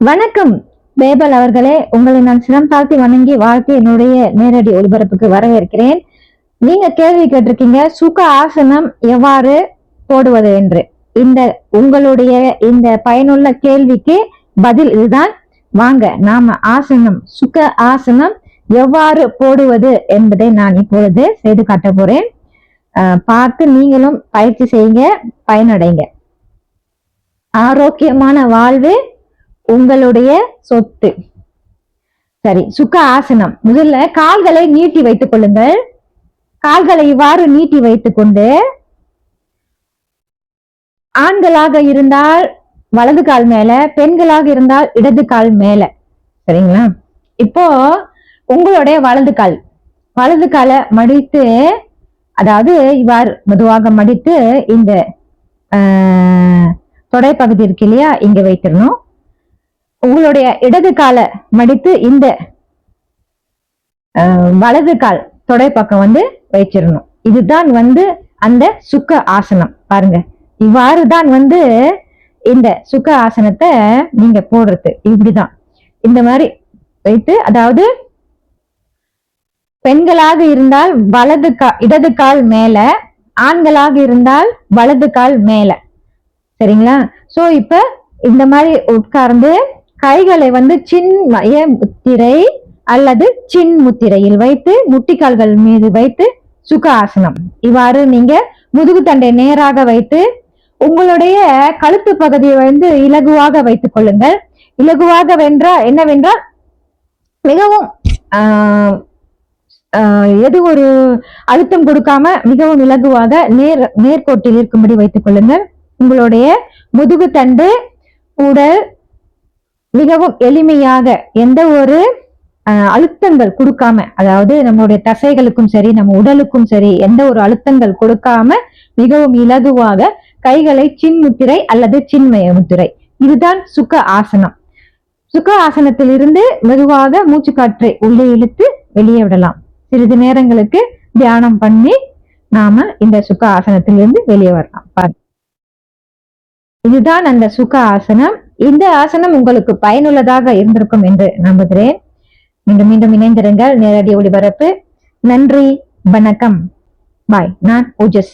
வணக்கம் பேபல் அவர்களே, உங்களை நான் சிரம் தாழ்த்தி வணங்கி வாழ்த்து என்னுடைய நேரடி ஒளிபரப்புக்கு வரவேற்கிறேன். நீங்க கேள்வி கேட்டிருக்கீங்க, சுக ஆசனம் எவ்வாறு போடுவது என்று. உங்களுடைய இந்த பயனுள்ள கேள்விக்கு பதில் இதுதான். வாங்க நாம சுக ஆசனம் எவ்வாறு போடுவது என்பதை நான் இப்பொழுது செய்து காட்ட போறேன். பார்த்து நீங்களும் பயிற்சி செய்யுங்க, பயனடைங்க. ஆரோக்கியமான வாழ்வு உங்களுடைய சொத்து. சரி, சுக ஆசனம். முதல்ல கால்களை நீட்டி வைத்துக் கொள்ளுங்கள். கால்களை இவ்வாறு நீட்டி வைத்துக் கொண்டு, ஆண்களாக இருந்தால் வலது கால் மேல, பெண்களாக இருந்தால் இடது கால் மேல. சரிங்களா? இப்போ உங்களுடைய வலது காலை மடித்து, அதாவது இவ்வாறு மெதுவாக மடித்து இந்த தொடை பகுதி இருக்கு இல்லையா, இங்க வைத்திடணும். உங்களுடைய இடது காலை மடித்து இந்த வலது கால் தொடை பக்கம் வச்சிடணும். இதுதான் அந்த சுக ஆசனம். பாருங்க, இவ்வாறு தான் இந்த சுக ஆசனத்தை நீங்க போடுறது. இப்படிதான் இந்த மாதிரி வைத்து, அதாவது பெண்களாக இருந்தால் இடது கால் மேல, ஆண்களாக இருந்தால் வலது கால் மேல. சரிங்களா? சோ இப்ப இந்த மாதிரி உட்கார்ந்து கைகளை சின்மய முத்திரை அல்லது சின் முத்திரையில் வைத்து, முட்டிக்கால்கள் மீது வைத்து சுக ஆசனம். இவ்வாறு நீங்க முதுகு தண்டை நேராக வைத்து, உங்களுடைய கழுத்து பகுதியை இலகுவாக வைத்துக் கொள்ளுங்கள். இலகுவாக என்னவென்றால் மிகவும் எது ஒரு அழுத்தம் கொடுக்காம மிகவும் இலகுவாக நேர்கோட்டில் இருக்கும்படி வைத்துக் கொள்ளுங்கள். உங்களுடைய முதுகு தண்டு உடல் மிகவும் எளிமையாக, எந்த ஒரு அழுத்தங்கள் கொடுக்காம, அதாவது நம்மளுடைய தசைகளுக்கும் சரி நம்ம உடலுக்கும் சரி எந்த ஒரு அழுத்தங்கள் கொடுக்காம மிகவும் இலகுவாக கைகளை சின் முத்திரை அல்லது சின்மய முத்திரை, இதுதான் சுக ஆசனம். சுக ஆசனத்தில் இருந்து மெதுவாக மூச்சு காற்றை உள்ளே இழுத்து வெளியே விடலாம். சிறிது நேரங்களுக்கு தியானம் பண்ணி நாம இந்த சுக ஆசனத்திலிருந்து வெளியே வரலாம். இதுதான் அந்த சுக ஆசனம். இந்த ஆசனம் உங்களுக்கு பயனுள்ளதாக இருந்திருக்கும் என்று நம்புகிறேன். மீண்டும் இணைந்திருங்கள் நேரடி ஒளிபரப்பு. நன்றி, வணக்கம், பாய். நான் ஓஜஸ்.